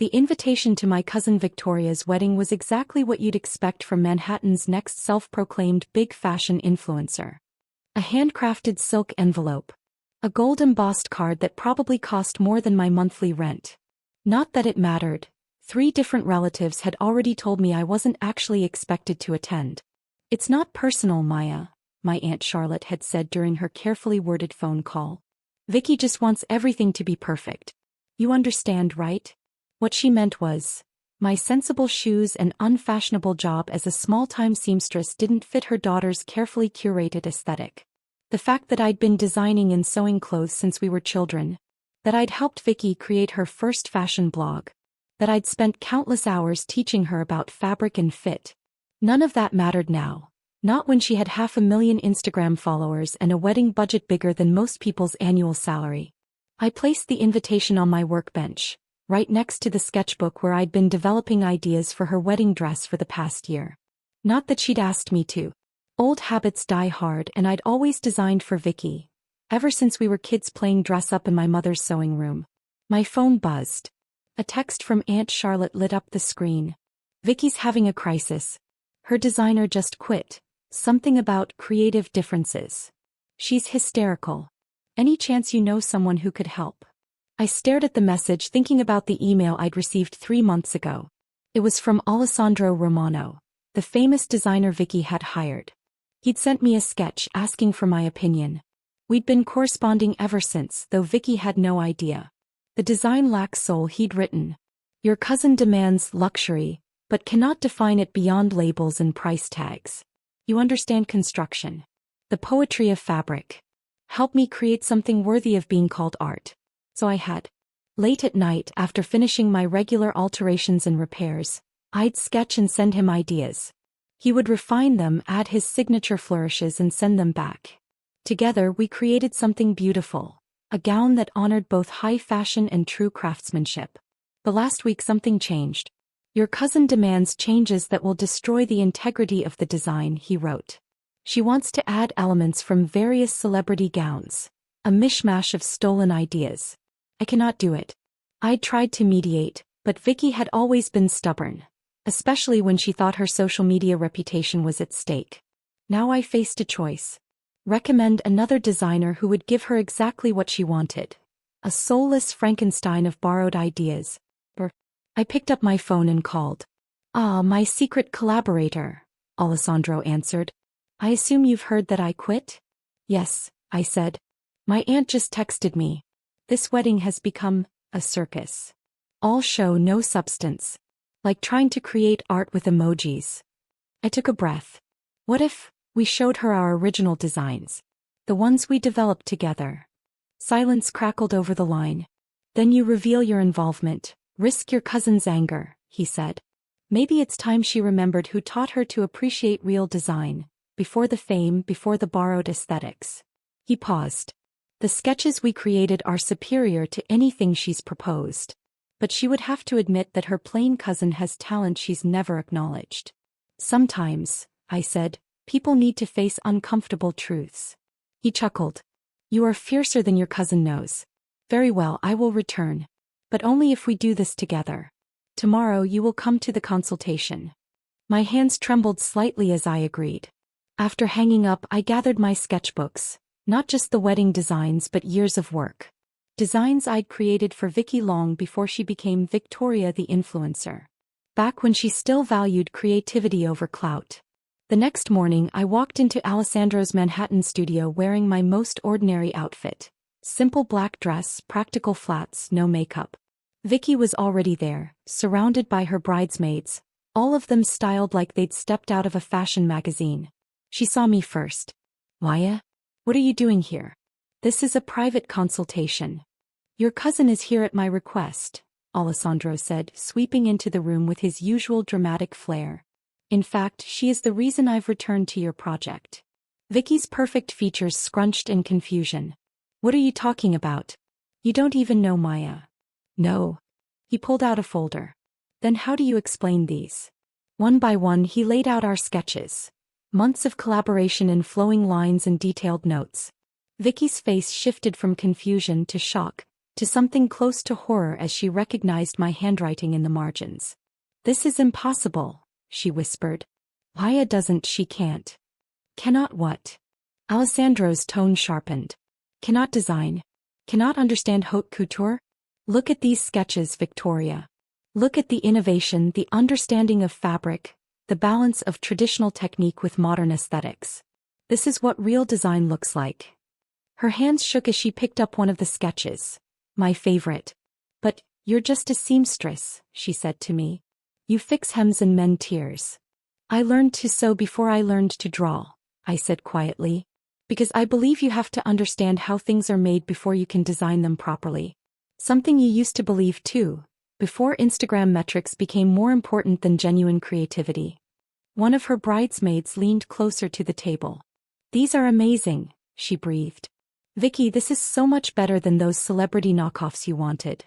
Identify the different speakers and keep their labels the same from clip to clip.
Speaker 1: The invitation to my cousin Victoria's wedding was exactly what you'd expect from Manhattan's next self-proclaimed big fashion influencer. A handcrafted silk envelope. A gold-embossed card that probably cost more than my monthly rent. Not that it mattered. 3 different relatives had already told me I wasn't actually expected to attend. "It's not personal, Maya," my Aunt Charlotte had said during her carefully worded phone call. "Vicki just wants everything to be perfect. You understand, right?" What she meant was, my sensible shoes and unfashionable job as a small-time seamstress didn't fit her daughter's carefully curated aesthetic. The fact that I'd been designing and sewing clothes since we were children, that I'd helped Vicki create her first fashion blog, that I'd spent countless hours teaching her about fabric and fit. None of that mattered now, not when she had 500,000 Instagram followers and a wedding budget bigger than most people's annual salary. I placed the invitation on my workbench, right next to the sketchbook where I'd been developing ideas for her wedding dress for the past year. Not that she'd asked me to. Old habits die hard, and I'd always designed for Vicki, ever since we were kids playing dress-up in my mother's sewing room. My phone buzzed. A text from Aunt Charlotte lit up the screen. "Vicki's having a crisis. Her designer just quit. Something about creative differences. She's hysterical. Any chance you know someone who could help?" I stared at the message, thinking about the email I'd received 3 months ago. It was from Alessandro Romano, the famous designer Vicki had hired. He'd sent me a sketch asking for my opinion. We'd been corresponding ever since, though Vicki had no idea. The design lacks soul, he'd written. "Your cousin demands luxury, but cannot define it beyond labels and price tags. You understand construction. The poetry of fabric. Help me create something worthy of being called art." So I had. Late at night, after finishing my regular alterations and repairs, I'd sketch and send him ideas. He would refine them, add his signature flourishes, and send them back. Together we created something beautiful, a gown that honored both high fashion and true craftsmanship. But last week something changed. "Your cousin demands changes that will destroy the integrity of the design," he wrote. "She wants to add elements from various celebrity gowns, a mishmash of stolen ideas. I cannot do it." I'd tried to mediate, but Vicki had always been stubborn, especially when she thought her social media reputation was at stake. Now I faced a choice. Recommend another designer who would give her exactly what she wanted. A soulless Frankenstein of borrowed ideas. I picked up my phone and called. "Ah, my secret collaborator," Alessandro answered. "I assume you've heard that I quit?" "Yes," I said. "My aunt just texted me. This wedding has become a circus. All show, no substance. Like trying to create art with emojis." I took a breath. What if we showed her our original designs? The ones we developed together. Silence crackled over the line. "Then you reveal your involvement, risk your cousin's anger," he said. Maybe it's time she remembered who taught her to appreciate real design, before the fame, before the borrowed aesthetics. He paused. "The sketches we created are superior to anything she's proposed. But she would have to admit that her plain cousin has talent she's never acknowledged." "Sometimes," I said, "people need to face uncomfortable truths." He chuckled. "You are fiercer than your cousin knows. Very well, I will return. But only if we do this together. Tomorrow you will come to the consultation." My hands trembled slightly as I agreed. After hanging up, I gathered my sketchbooks. Not just the wedding designs, but years of work. Designs I'd created for Vicki long before she became Victoria the influencer. Back when she still valued creativity over clout. The next morning I walked into Alessandro's Manhattan studio wearing my most ordinary outfit. Simple black dress, practical flats, no makeup. Vicki was already there, surrounded by her bridesmaids, all of them styled like they'd stepped out of a fashion magazine. She saw me first. "Maya? What are you doing here?" "This is a private consultation. Your cousin is here at my request," Alessandro said, sweeping into the room with his usual dramatic flair. "In fact, she is the reason I've returned to your project." Vicki's perfect features scrunched in confusion. "What are you talking about? You don't even know Maya." "No." He pulled out a folder. "Then how do you explain these?" One by one he laid out our sketches. Months of collaboration in flowing lines and detailed notes. Vicki's face shifted from confusion to shock, to something close to horror as she recognized my handwriting in the margins. "This is impossible," she whispered. "Why doesn't she can't?" "Cannot what?" Alessandro's tone sharpened. "Cannot design? Cannot understand haute couture? Look at these sketches, Victoria. Look at the innovation, the understanding of fabric, the balance of traditional technique with modern aesthetics. This is what real design looks like." Her hands shook as she picked up one of the sketches. My favorite. "But, you're just a seamstress," she said to me. "You fix hems and mend tiers." "I learned to sew before I learned to draw," I said quietly. "Because I believe you have to understand how things are made before you can design them properly. Something you used to believe too, before Instagram metrics became more important than genuine creativity." One of her bridesmaids leaned closer to the table. "These are amazing," she breathed. "Vicki, this is so much better than those celebrity knockoffs you wanted."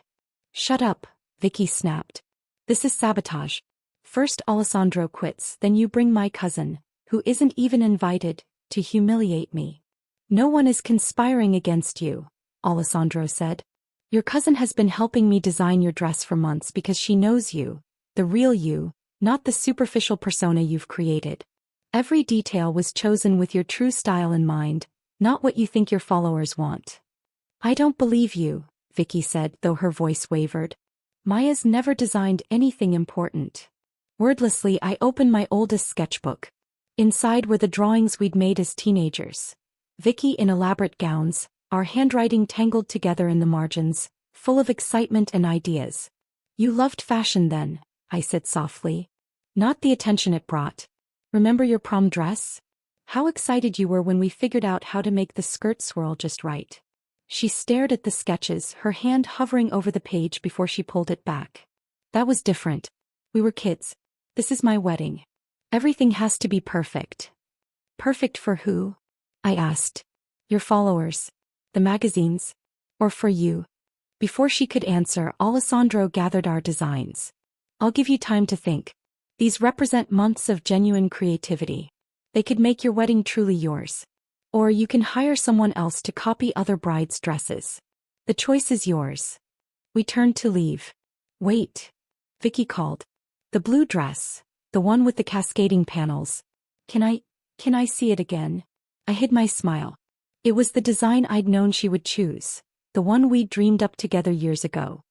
Speaker 1: "Shut up," Vicki snapped. "This is sabotage. First Alessandro quits, then you bring my cousin, who isn't even invited, to humiliate me." "No one is conspiring against you," Alessandro said. "Your cousin has been helping me design your dress for months because she knows you, the real you, not the superficial persona you've created. Every detail was chosen with your true style in mind, not what you think your followers want." "I don't believe you," Vicki said, though her voice wavered. "Maya's never designed anything important." Wordlessly, I opened my oldest sketchbook. Inside were the drawings we'd made as teenagers. Vicki in elaborate gowns, our handwriting tangled together in the margins, full of excitement and ideas. "You loved fashion then," I said softly. "Not the attention it brought. Remember your prom dress? How excited you were when we figured out how to make the skirt swirl just right." She stared at the sketches, her hand hovering over the page before she pulled it back. "That was different. We were kids. This is my wedding. Everything has to be perfect." "Perfect for who?" I asked. "Your followers. The magazines. Or for you?" Before she could answer, Alessandro gathered our designs. "I'll give you time to think. These represent months of genuine creativity. They could make your wedding truly yours. Or you can hire someone else to copy other brides' dresses. The choice is yours." We turned to leave. "Wait," Vicki called. "The blue dress, the one with the cascading panels. Can I see it again?" I hid my smile. It was the design I'd known she would choose, the one we'd dreamed up together years ago.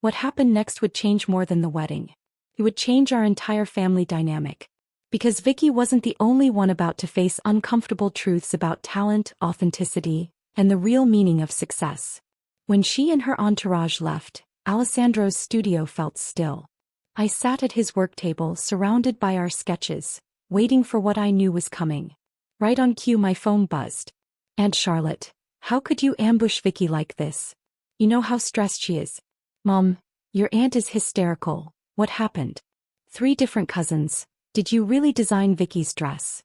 Speaker 1: What happened next would change more than the wedding. It would change our entire family dynamic. Because Vicki wasn't the only one about to face uncomfortable truths about talent, authenticity, and the real meaning of success. When she and her entourage left, Alessandro's studio felt still. I sat at his work table, surrounded by our sketches, waiting for what I knew was coming. Right on cue, my phone buzzed. "Aunt Charlotte, how could you ambush Vicki like this? You know how stressed she is." "Mom, your aunt is hysterical. What happened?" "3 different cousins. Did you really design Vicki's dress?"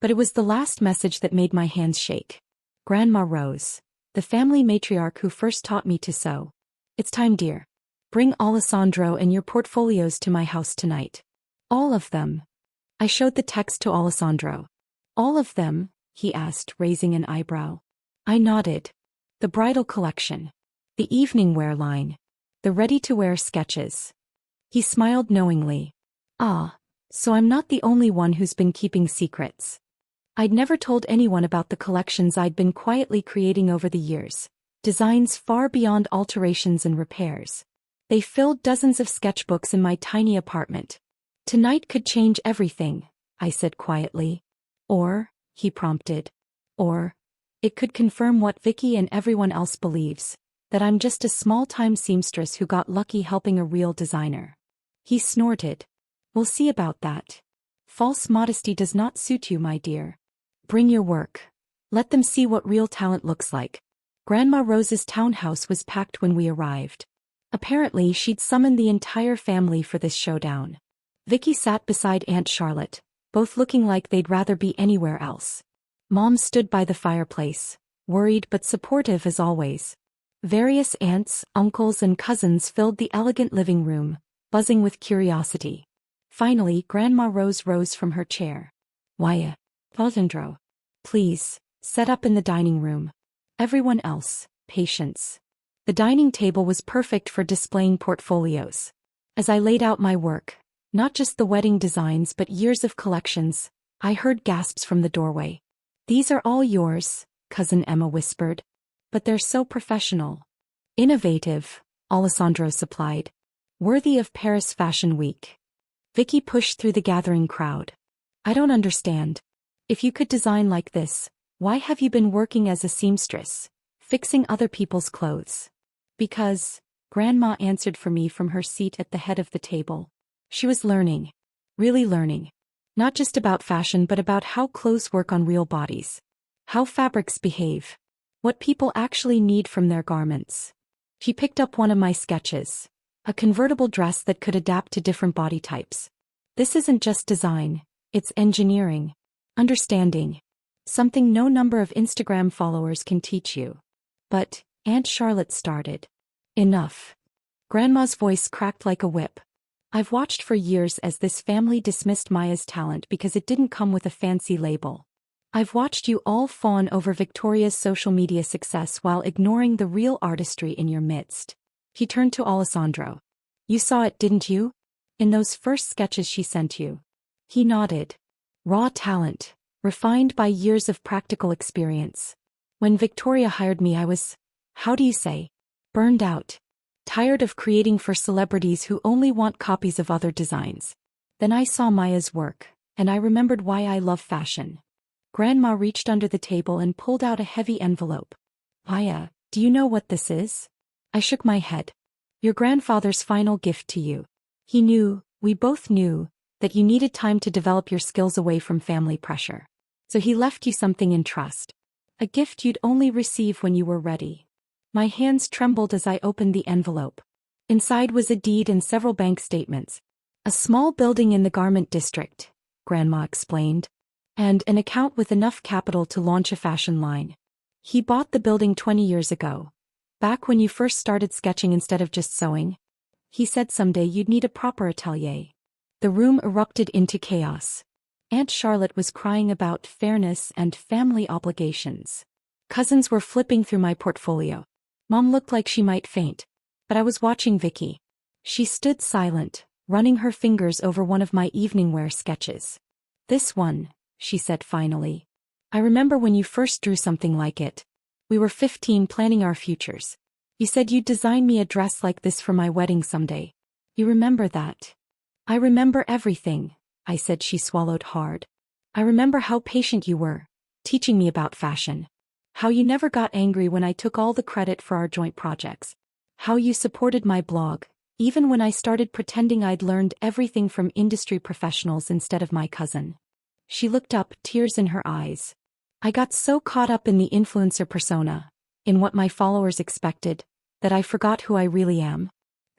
Speaker 1: But it was the last message that made my hands shake. Grandma Rose, the family matriarch who first taught me to sew. "It's time, dear. Bring Alessandro and your portfolios to my house tonight." "All of them?" I showed the text to Alessandro. "All of them?" he asked, raising an eyebrow. I nodded. "The bridal collection. The evening wear line. The ready-to-wear sketches." He smiled knowingly. "Ah, so I'm not the only one who's been keeping secrets." I'd never told anyone about the collections I'd been quietly creating over the years, designs far beyond alterations and repairs. They filled dozens of sketchbooks in my tiny apartment. "Tonight could change everything," I said quietly. "Or," he prompted, "or, it could confirm what Vicki and everyone else believes, that I'm just a small-time seamstress who got lucky helping a real designer." He snorted. "We'll see about that. False modesty does not suit you, my dear. Bring your work. Let them see what real talent looks like." Grandma Rose's townhouse was packed when we arrived. Apparently, she'd summoned the entire family for this showdown. Vicki sat beside Aunt Charlotte, both looking like they'd rather be anywhere else. Mom stood by the fireplace, worried but supportive as always. Various aunts, uncles, and cousins filled the elegant living room, buzzing with curiosity. Finally, Grandma Rose rose from her chair. "Why, Alessandro, please, set up in the dining room. Everyone else, patience." The dining table was perfect for displaying portfolios. As I laid out my work, not just the wedding designs but years of collections, I heard gasps from the doorway. "These are all yours," Cousin Emma whispered. "But they're so professional." "Innovative," Alessandro supplied. "Worthy of Paris Fashion Week." Vicki pushed through the gathering crowd. "I don't understand. If you could design like this, why have you been working as a seamstress, fixing other people's clothes?" "Because," Grandma answered for me from her seat at the head of the table. She was learning. Really learning. Not just about fashion but about how clothes work on real bodies. How fabrics behave. What people actually need from their garments. She picked up one of my sketches. A convertible dress that could adapt to different body types. "This isn't just design, it's engineering. Understanding. Something no number of Instagram followers can teach you." "But," Aunt Charlotte started. "Enough." Grandma's voice cracked like a whip. "I've watched for years as this family dismissed Maya's talent because it didn't come with a fancy label. I've watched you all fawn over Victoria's social media success while ignoring the real artistry in your midst." He turned to Alessandro. "You saw it, didn't you? In those first sketches she sent you." He nodded. Raw talent, refined by years of practical experience. When Victoria hired me I was, how do you say, burned out. Tired of creating for celebrities who only want copies of other designs. Then I saw Maya's work, and I remembered why I love fashion. Grandma reached under the table and pulled out a heavy envelope. "Maya, do you know what this is?" I shook my head. "Your grandfather's final gift to you. He knew, we both knew, that you needed time to develop your skills away from family pressure. So he left you something in trust. A gift you'd only receive when you were ready." My hands trembled as I opened the envelope. Inside was a deed and several bank statements. "A small building in the garment district," Grandma explained. "And an account with enough capital to launch a fashion line. He bought the building 20 years ago. Back when you first started sketching instead of just sewing. He said someday you'd need a proper atelier." The room erupted into chaos. Aunt Charlotte was crying about fairness and family obligations. Cousins were flipping through my portfolio. Mom looked like she might faint. But I was watching Vicki. She stood silent, running her fingers over one of my evening wear sketches. "This one," she said finally. "I remember when you first drew something like it. We were 15 planning our futures. You said you'd design me a dress like this for my wedding someday. You remember that?" "I remember everything," I said. She swallowed hard. "I remember how patient you were, teaching me about fashion. How you never got angry when I took all the credit for our joint projects. How you supported my blog, even when I started pretending I'd learned everything from industry professionals instead of my cousin." She looked up, tears in her eyes. "I got so caught up in the influencer persona, in what my followers expected, that I forgot who I really am.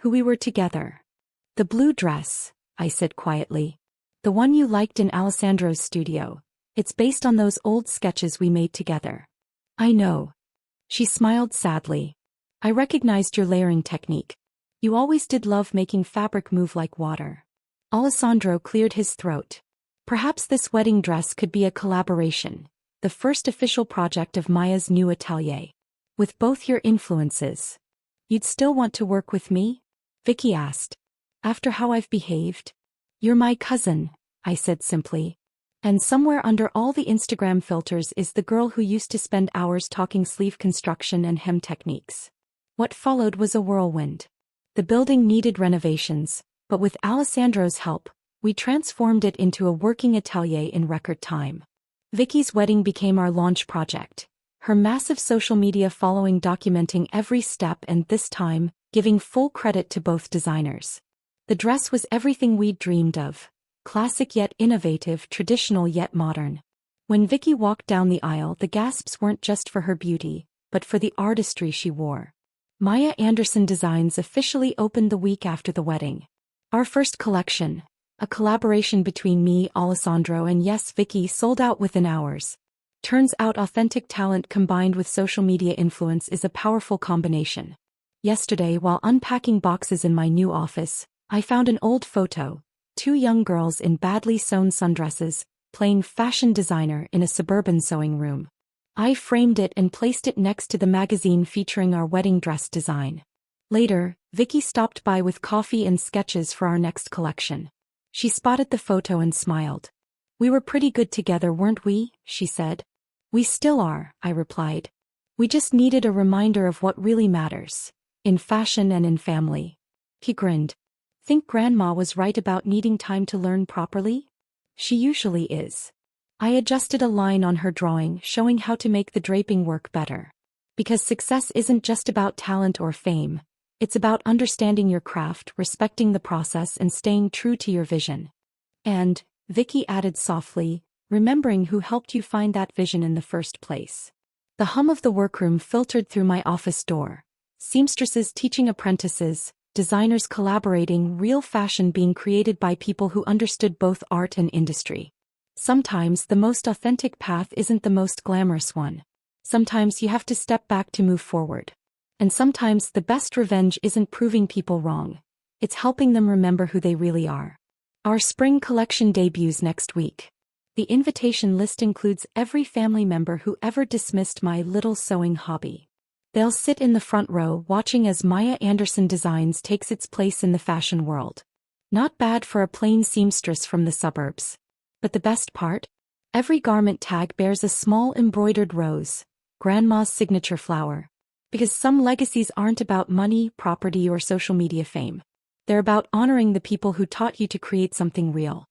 Speaker 1: Who we were together." "The blue dress," I said quietly. "The one you liked in Alessandro's studio. It's based on those old sketches we made together." "I know." She smiled sadly. "I recognized your layering technique. You always did love making fabric move like water." Alessandro cleared his throat. "Perhaps this wedding dress could be a collaboration, the first official project of Maya's new atelier. With both your influences." "You'd still want to work with me?" Vicki asked. "After how I've behaved?" "You're my cousin," I said simply. "And somewhere under all the Instagram filters is the girl who used to spend hours talking sleeve construction and hem techniques." What followed was a whirlwind. The building needed renovations, but with Alessandro's help, we transformed it into a working atelier in record time. Vicki's wedding became our launch project, her massive social media following documenting every step and this time, giving full credit to both designers. The dress was everything we'd dreamed of. Classic yet innovative, traditional yet modern. When Vicki walked down the aisle, the gasps weren't just for her beauty, but for the artistry she wore. Maya Anderson Designs officially opened the week after the wedding. Our first collection, a collaboration between me, Alessandro, and yes, Vicki, sold out within hours. Turns out authentic talent combined with social media influence is a powerful combination. Yesterday, while unpacking boxes in my new office, I found an old photo. 2 young girls in badly sewn sundresses, playing fashion designer in a suburban sewing room. I framed it and placed it next to the magazine featuring our wedding dress design. Later, Vicki stopped by with coffee and sketches for our next collection. She spotted the photo and smiled. "We were pretty good together, weren't we?" she said. "We still are," I replied. "We just needed a reminder of what really matters, in fashion and in family." He grinned. "Think Grandma was right about needing time to learn properly?" "She usually is." I adjusted a line on her drawing showing how to make the draping work better. Because success isn't just about talent or fame. It's about understanding your craft, respecting the process, and staying true to your vision. And, Vicki added softly, remembering who helped you find that vision in the first place. The hum of the workroom filtered through my office door. Seamstresses teaching apprentices, designers collaborating, real fashion being created by people who understood both art and industry. Sometimes the most authentic path isn't the most glamorous one. Sometimes you have to step back to move forward. And sometimes the best revenge isn't proving people wrong. It's helping them remember who they really are. Our spring collection debuts next week. The invitation list includes every family member who ever dismissed my little sewing hobby. They'll sit in the front row watching as Maya Anderson Designs takes its place in the fashion world. Not bad for a plain seamstress from the suburbs. But the best part? Every garment tag bears a small embroidered rose, Grandma's signature flower. Because some legacies aren't about money, property, or social media fame. They're about honoring the people who taught you to create something real.